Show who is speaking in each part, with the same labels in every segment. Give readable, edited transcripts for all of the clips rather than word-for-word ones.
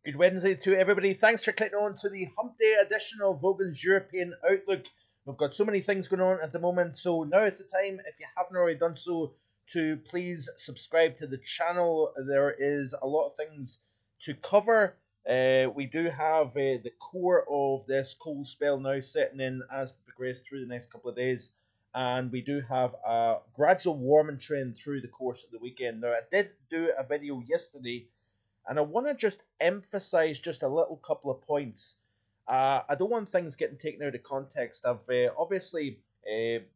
Speaker 1: Good Wednesday to everybody. Thanks for clicking on to the Hump Day edition of Vogan's European Outlook. We've got so many things going on at the moment, so now is the time, if you haven't already done so, to please subscribe to the channel. There is a lot of things to cover. We do have the core of this cold spell now setting in as we progress through the next couple of days, and we do have a gradual warming trend through the course of the weekend. Now, I did do a video yesterday and I want to just emphasize just a little couple of points. I don't want things getting taken out of context. I've obviously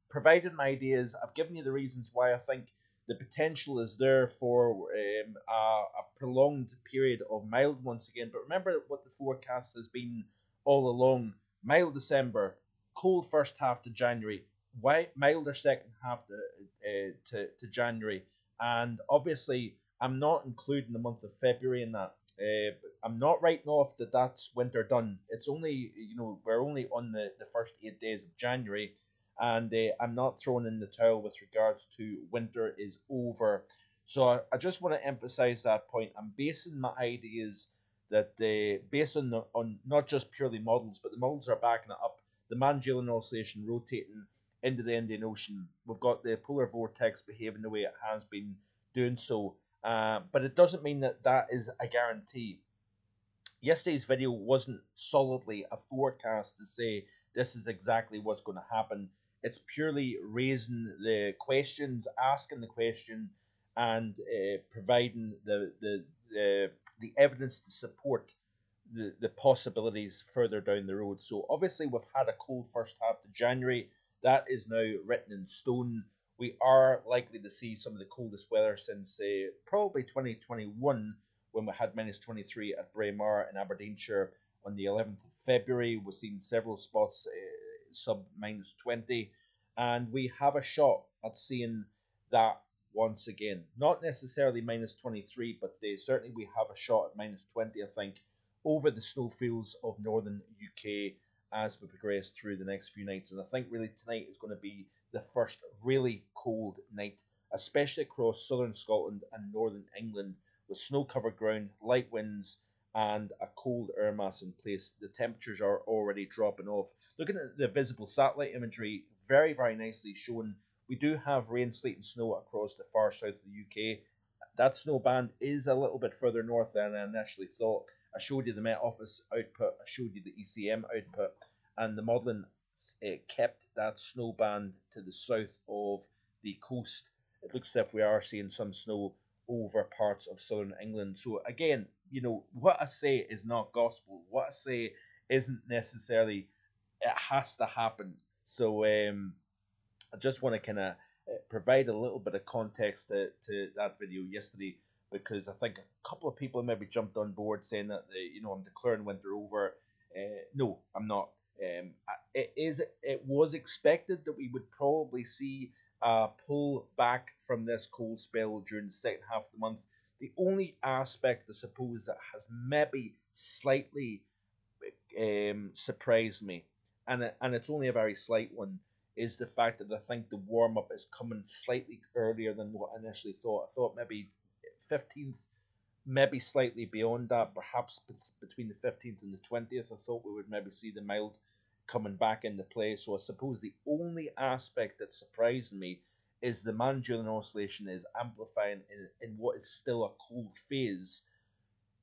Speaker 1: provided my ideas. I've given you the reasons why I think the potential is there for a prolonged period of mild once again. But remember what the forecast has been all along. Mild December, cold first half to January, milder second half to January. And obviously, I'm not including the month of February in that. I'm not writing off that that's winter done. It's only, we're only on the first 8 days of January, and I'm not throwing in the towel with regards to winter is over. So I just want to emphasize that point. I'm basing my ideas that based on not just purely models, but the models are backing it up. The Magellan Oscillation rotating into the Indian Ocean. We've got the polar vortex behaving the way it has been doing so. But it doesn't mean that that is a guarantee. Yesterday's video wasn't solidly a forecast to say this is exactly what's going to happen. It's purely raising the questions, asking the question, and providing the evidence to support the possibilities further down the road. So obviously we've had a cold first half to January. That is now written in stone. We are likely to see some of the coldest weather since probably 2021, when we had minus 23 at Braemar in Aberdeenshire on the 11th of February. We've seen several spots sub minus 20, and we have a shot at seeing that once again. Not necessarily minus 23, but certainly we have a shot at minus 20, I think, over the snowfields of northern UK as we progress through the next few nights. And I think really tonight is going to be the first really cold night, especially across southern Scotland and northern England, with snow-covered ground, light winds, and a cold air mass in place. The temperatures are already dropping off. Looking at the visible satellite imagery, very, very nicely shown. We do have rain, sleet, and snow across the far south of the UK. That snow band is a little bit further north than I initially thought. I showed you the Met Office output, I showed you the ECM output, and the modelling kept that snow band to the south of the coast. It looks as if we are seeing some snow over parts of southern England. So again, what I say is not gospel. What I say isn't necessarily it has to happen. So I just want to kind of provide a little bit of context to that video yesterday, because I think a couple of people maybe jumped on board saying that I'm declaring winter over. No, I'm not. It was expected that we would probably see a pull back from this cold spell during the second half of the month. The only aspect, I suppose, that has maybe slightly surprised me, and it's only a very slight one, is the fact that I think the warm up is coming slightly earlier than what I initially thought. I thought maybe 15th, maybe slightly beyond that, perhaps between the 15th and the 20th. I thought we would maybe see the mild coming back into play. So I suppose the only aspect that surprised me is the Magellan Oscillation is amplifying in what is still a cold phase.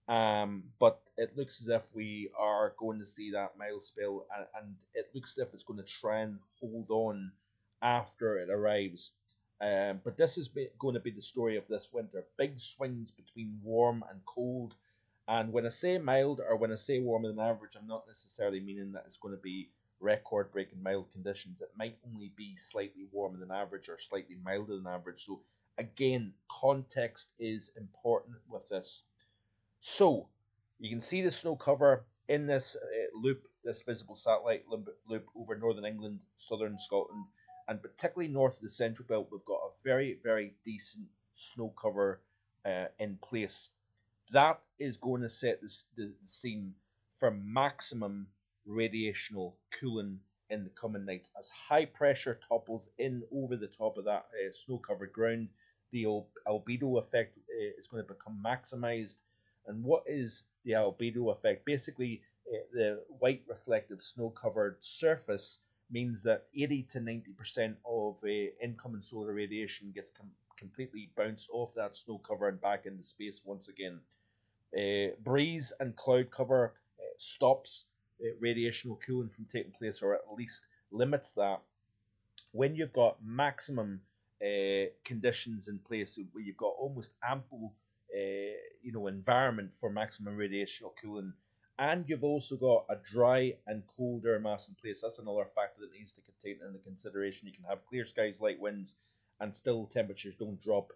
Speaker 1: But it looks as if we are going to see that mild spell, and it looks as if it's going to try and hold on after it arrives. But this is going to be the story of this winter. Big swings between warm and cold. And when I say mild, or when I say warmer than average, I'm not necessarily meaning that it's going to be record-breaking mild conditions. It might only be slightly warmer than average or slightly milder than average. So again, context is important with this. So you can see the snow cover in this loop, this visible satellite loop over northern England, southern Scotland, and particularly north of the central belt. We've got a very, very decent snow cover in place. That is going to set the scene for maximum radiational cooling in the coming nights. As high pressure topples in over the top of that snow covered ground, the albedo effect is going to become maximized. And what is the albedo effect? Basically, the white reflective snow covered surface means that 80 to 90% of incoming solar radiation gets completely bounced off that snow cover and back into space once again. Breeze and cloud cover stops radiational cooling from taking place, or at least limits that. When you've got maximum conditions in place, where you've got almost ample environment for maximum radiational cooling, and you've also got a dry and cold air mass in place, that's another factor that needs to be taken into consideration. You can have clear skies, light winds, and still temperatures don't drop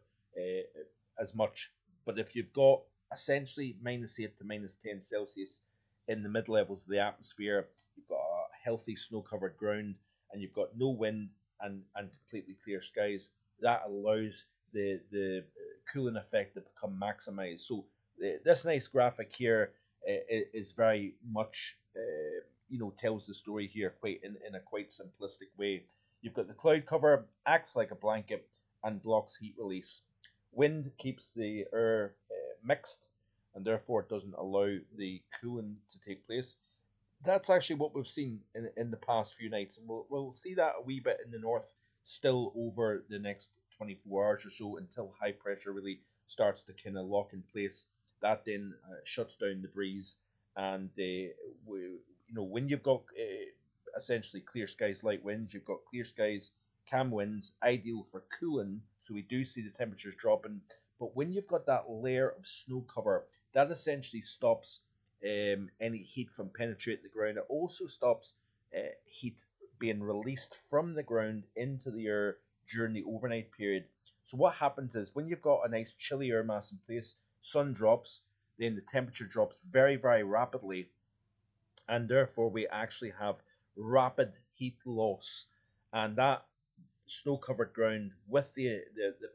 Speaker 1: as much. But if you've got essentially -8 to -10 Celsius in the mid levels of the atmosphere, you've got a healthy snow covered ground, and you've got no wind and completely clear skies, that allows the cooling effect to become maximized. So this nice graphic here is very much tells the story here quite in a quite simplistic way. You've got the cloud cover, acts like a blanket and blocks heat release. Wind keeps the air mixed, and therefore it doesn't allow the cooling to take place. That's actually what we've seen in the past few nights, and we'll see that a wee bit in the north still over the next 24 hours or so, until high pressure really starts to kind of lock in place. That then shuts down the breeze, and when you've got essentially clear skies, light winds, you've got clear skies, calm winds, ideal for cooling. So we do see the temperatures dropping, but when you've got that layer of snow cover, that essentially stops any heat from penetrating the ground. It also stops heat being released from the ground into the air during the overnight period. So what happens is, when you've got a nice chilly air mass in place, sun drops, then the temperature drops very, very rapidly, and therefore we actually have rapid heat loss. And that snow covered ground with the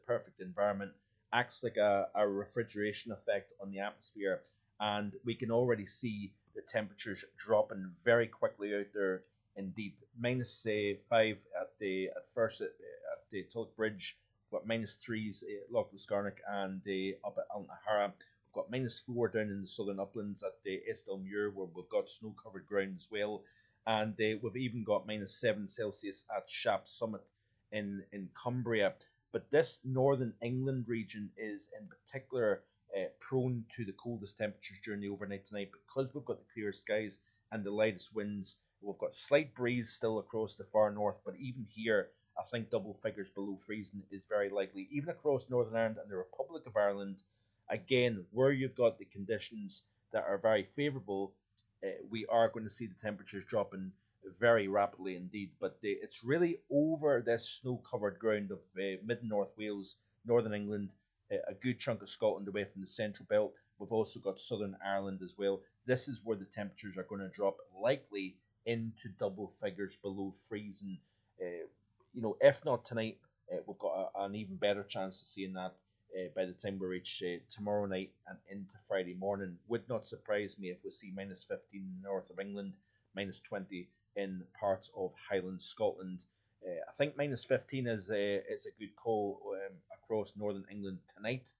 Speaker 1: perfect environment acts like a refrigeration effect on the atmosphere, and we can already see the temperatures dropping very quickly out there. Indeed, minus say 5 at first at the Tulloch Bridge. We've got -3s at Loch Liscarnock and up at Altnahara. We've got -4 down in the southern uplands at the Estelmuir, where we've got snow covered ground as well, and we've even got -7 Celsius at Shap Summit in Cumbria. But this northern England region is in particular prone to the coldest temperatures during the overnight tonight, because we've got the clear skies and the lightest winds. We've got slight breeze still across the far north, but even here, I think double figures below freezing is very likely. Even across Northern Ireland and the Republic of Ireland, again, where you've got the conditions that are very favourable, we are going to see the temperatures dropping very rapidly indeed. But it's really over this snow-covered ground of mid North Wales, Northern England, a good chunk of Scotland away from the central belt. We've also got Southern Ireland as well. This is where the temperatures are going to drop, likely into double figures below freezing. If not tonight, we've got an even better chance of seeing that by the time we reach tomorrow night and into Friday morning. Would not surprise me if we see -15 in the north of England, -20 in parts of Highland Scotland. I think -15 is a good call across northern England tonight.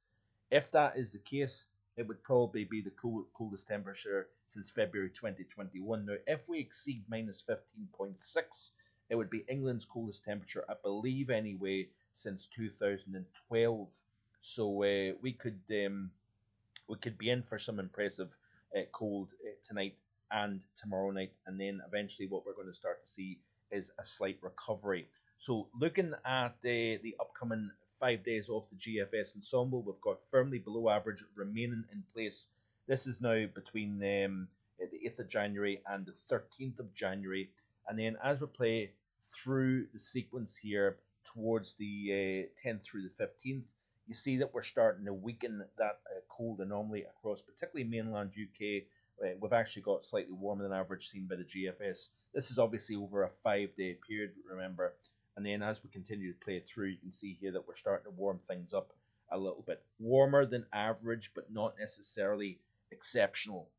Speaker 1: If that is the case, it would probably be the coldest temperature since February 2021. Now, if we exceed -15.6, it would be England's coldest temperature, I believe anyway, since 2012. So we could be in for some impressive cold tonight and tomorrow night, and then eventually what we're going to start to see is a slight recovery. So looking at the upcoming 5 days off the GFS ensemble, we've got firmly below average remaining in place. This is now between the 8th of January and the 13th of January. And then as we play through the sequence here towards the 10th through the 15th, you see that we're starting to weaken that cold anomaly across particularly mainland UK. We've actually got slightly warmer than average seen by the GFS. This is obviously over a 5-day period, remember. And then as we continue to play through, you can see here that we're starting to warm things up a little bit. Warmer than average, but not necessarily exceptional.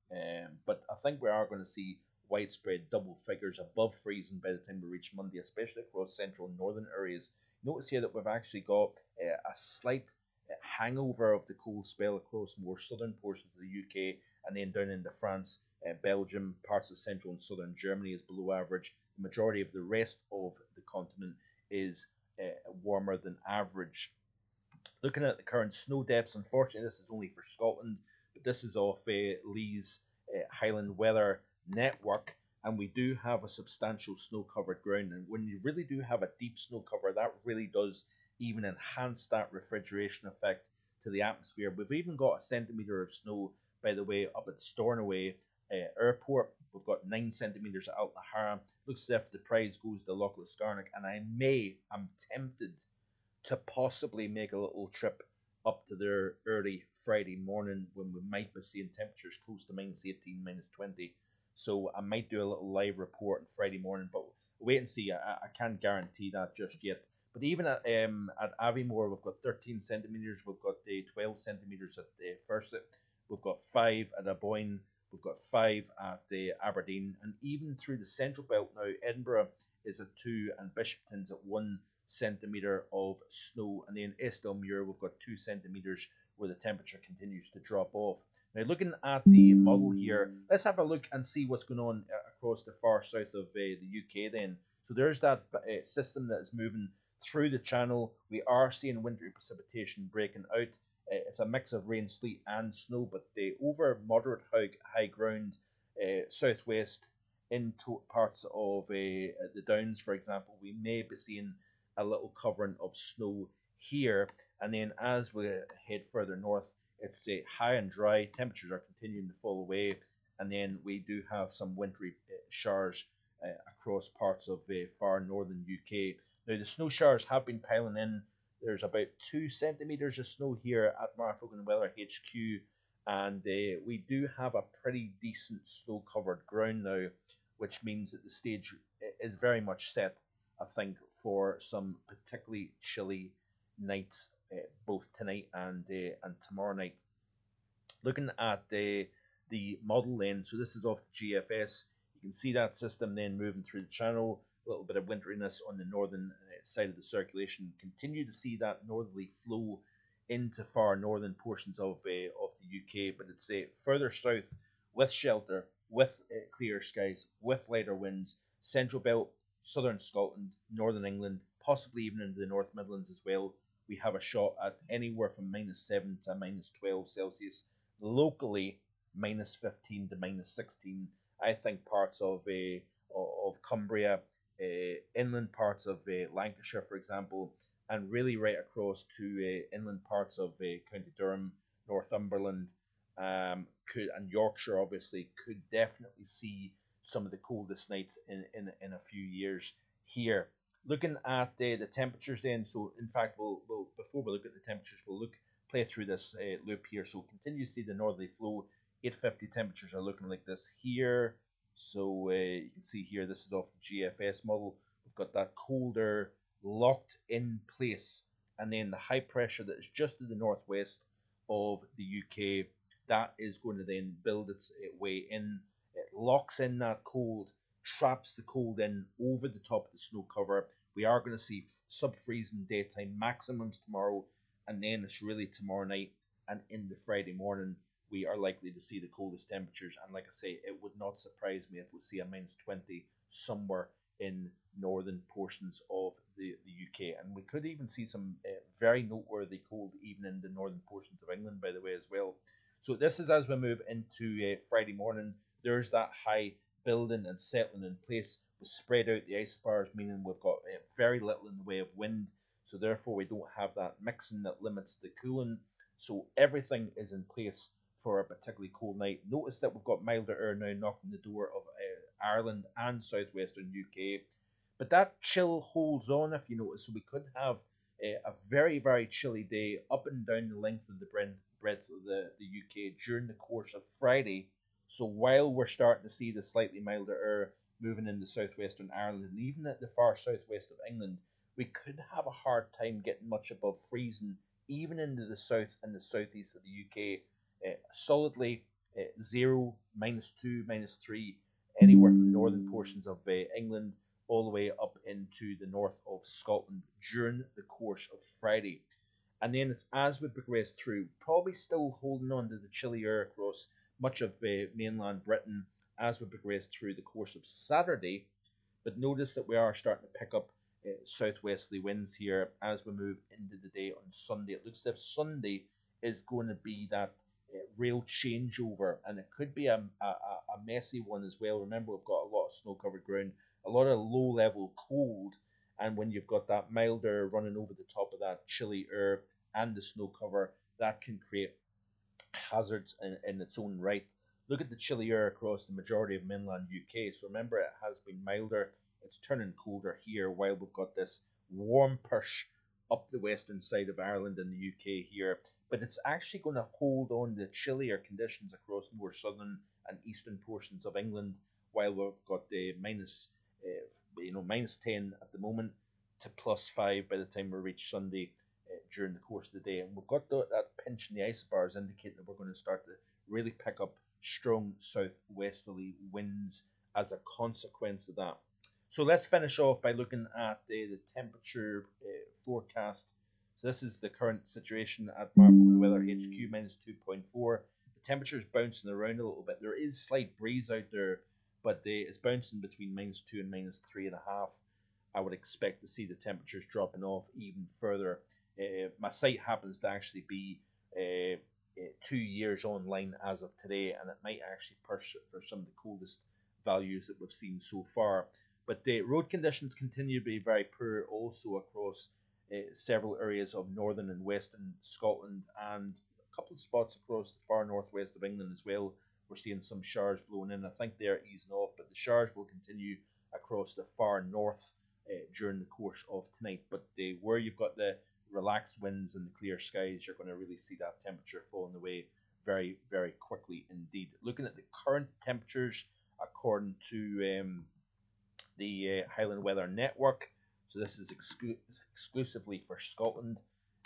Speaker 1: But I think we are going to see widespread double figures above freezing by the time we reach Monday, especially across central and northern areas. Notice here that we've actually got a slight hangover of the cold spell across more southern portions of the UK, and then down into France, Belgium, parts of central and southern Germany is below average. The majority of the rest of the continent is warmer than average. Looking at the current snow depths, unfortunately, this is only for Scotland, but this is off Lee's Highland Weather Network, and we do have a substantial snow covered ground. And when you really do have a deep snow cover, that really does even enhance that refrigeration effect to the atmosphere. We've even got a centimetre of snow, by the way, up at Stornoway Airport. We've got 9 centimetres at Altnahara. Looks as if the prize goes to Loch Scarnock, and I'm tempted to possibly make a little trip up to there early Friday morning when we might be seeing temperatures close to -18, -20. So I might do a little live report on Friday morning, but wait and see. I can't guarantee that just yet. But even at Aviemore, we've got 13 centimetres. We've got 12 centimetres at Furset. We've got 5 at Aboyne. We've got 5 at Aberdeen. And even through the central belt now, Edinburgh is at 2 and Bishopton's at 1 centimetre of snow. And then Estelmuir, we've got 2 centimetres where the temperature continues to drop off. Now, looking at the model here, let's have a look and see what's going on across the far south of the UK then. So there's that system that is moving through the channel. We are seeing wintry precipitation breaking out. It's a mix of rain, sleet, and snow, but over moderate high ground, southwest into parts of the Downs, for example, we may be seeing a little covering of snow here. And then as we head further north, it's high and dry. Temperatures are continuing to fall away, and then we do have some wintry showers across parts of far northern UK. Now, the snow showers have been piling in. There's about 2 centimetres of snow here at Marfogan Weather HQ, and we do have a pretty decent snow-covered ground now, which means that the stage is very much set, I think, for some particularly chilly nights, both tonight and tomorrow night. Looking at the model then, so this is off the GFS. You can see that system then moving through the channel. A little bit of winteriness on the northern side of the circulation. Continue to see that northerly flow into far northern portions of the UK, but it's further south with shelter, with clear skies, with lighter winds. Central belt, southern Scotland, northern England, possibly even into the North Midlands as well. We have a shot at anywhere from -7 to -12 Celsius. Locally, -15 to -16. I think parts of Cumbria, inland parts of Lancashire, for example, and really right across to inland parts of County Durham, Northumberland, and Yorkshire, obviously, could definitely see some of the coldest nights in a few years here. Looking at the temperatures then, so in fact, we'll before we look at the temperatures, we'll play through this loop here. So continue to see the northerly flow. 850 temperatures are looking like this here. So you can see here, this is off the GFS model. We've got that colder locked in place, and then the high pressure that is just to the northwest of the UK, that is going to then build its way in. It locks in that cold, traps the cold in over the top of the snow cover. We are going to see sub-freezing daytime maximums tomorrow, and then it's really tomorrow night and into Friday morning we are likely to see the coldest temperatures. And like I say, it would not surprise me if we see a -20 somewhere in northern portions of the UK. And we could even see some very noteworthy cold even in the northern portions of England, by the way, as well. So this is as we move into Friday morning. There's that high building and settling in place. We spread out the isobars, meaning we've got very little in the way of wind. So therefore, we don't have that mixing that limits the cooling. So everything is in place for a particularly cold night. Notice that we've got milder air now knocking the door of Ireland and southwestern UK. But that chill holds on, if you notice. So we could have a very, very chilly day up and down the length of the breadth of the UK during the course of Friday. So while we're starting to see the slightly milder air moving into southwestern Ireland and even at the far southwest of England, we could have a hard time getting much above freezing, even into the south and the southeast of the UK. Solidly 0, -2, -3, anywhere from northern portions of England all the way up into the north of Scotland during the course of Friday. And then it's as we progress through, probably still holding on to the chilly air across much of mainland Britain as we progress through the course of Saturday. But notice that we are starting to pick up southwesterly winds here as we move into the day on Sunday. It looks as if Sunday is going to be that real changeover, and it could be a messy one as well. Remember, we've got a lot of snow covered ground, a lot of low level cold, and when you've got that mild air running over the top of that chilly air and the snow cover, that can create hazards in its own right. Look at the chilly air across the majority of mainland UK. So remember, it has been milder. It's turning colder here while we've got this warm push up the western side of Ireland and the UK here. But it's actually going to hold on to chillier conditions across more southern and eastern portions of England while we've got the minus 10 at the moment to +5 by the time we reach Sunday during the course of the day. And we've got that pinch in the isobars indicating that we're going to start to really pick up strong southwesterly winds as a consequence of that. So let's finish off by looking at the temperature forecast. So this is the current situation at Marfogan Weather HQ, minus 2.4. The temperature is bouncing around a little bit. There is slight breeze out there, but it's bouncing between -2 and -3.5. I would expect to see the temperatures dropping off even further. My site happens to actually be 2 years online as of today, and it might actually push for some of the coldest values that we've seen so far. But the road conditions continue to be very poor also across several areas of northern and western Scotland, and a couple of spots across the far northwest of England as well. We're seeing some showers blowing in. I think they're easing off, but the showers will continue across the far north during the course of tonight. But where you've got the relaxed winds and the clear skies, you're going to really see that temperature falling away very, very quickly indeed. Looking at the current temperatures according to the Highland Weather Network, so this is exclusively for Scotland,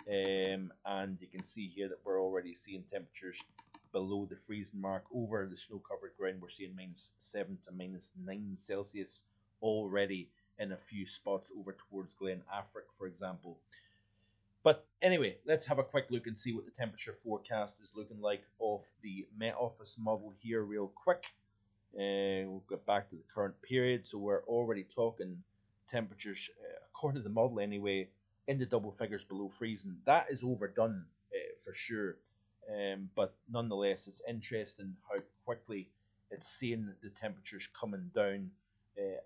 Speaker 1: and you can see here that we're already seeing temperatures below the freezing mark. Over the snow covered ground, we're seeing -7 to -9 Celsius already in a few spots over towards Glen Affric, for example. But anyway, let's have a quick look and see what the temperature forecast is looking like off the Met Office model here real quick. We'll get back to the current period. So we're already talking temperatures, according to the model anyway, in the double figures below freezing. That is overdone for sure. But nonetheless, it's interesting how quickly it's seeing the temperatures coming down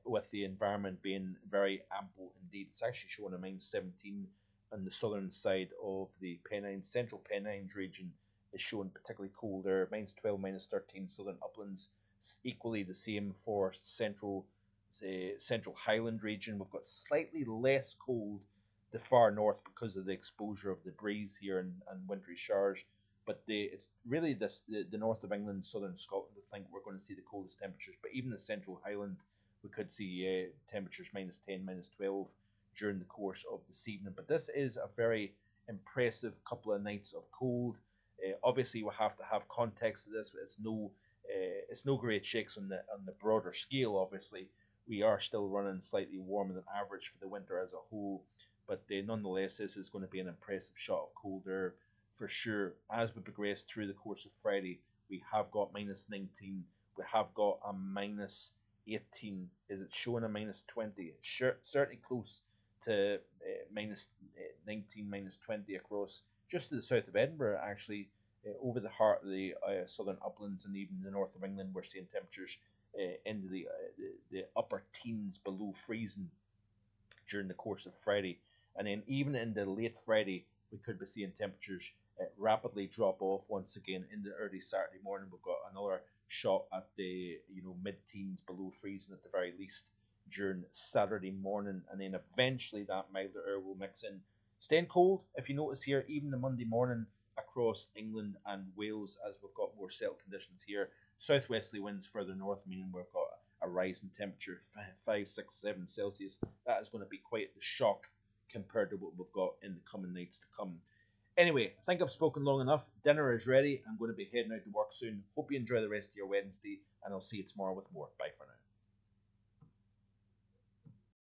Speaker 1: with the environment being very ample indeed. It's actually showing a -17 on the southern side of the Pennines. Central Pennines region is showing particularly cold there, -12, -13 southern uplands. It's equally the same for central Highland region. We've got slightly less cold the far north because of the exposure of the breeze here and wintry showers. But it's really the north of England, southern Scotland, I think we're going to see the coldest temperatures. But even the central Highland, we could see temperatures -10, -12 during the course of this evening. But this is a very impressive couple of nights of cold. Obviously, we have to have context to this. It's no great shakes on the broader scale. Obviously, we are still running slightly warmer than average for the winter as a whole. But nonetheless, this is going to be an impressive shot of cold air for sure. As we progress through the course of Friday, we have got -19. We have got a -18. Is it showing a -20? It's certainly close to -19, -20 across just to the south of Edinburgh, actually, over the heart of the southern uplands and even the north of England. We're seeing temperatures into the upper teens below freezing during the course of Friday. And then even into late Friday, we could be seeing temperatures rapidly drop off once again into early Saturday morning. We've got another shot at the mid-teens below freezing at the very least during Saturday morning, and then eventually that milder air will mix in. Staying cold, if you notice here, even the Monday morning across England and Wales, as we've got more settled conditions here. Southwesterly winds further north, meaning we've got a rise in temperature 5, 6, 7 Celsius. That is going to be quite the shock compared to what we've got in the coming nights to come. Anyway, I think I've spoken long enough. Dinner is ready. I'm going to be heading out to work soon. Hope you enjoy the rest of your Wednesday, and I'll see you tomorrow with more. Bye for now.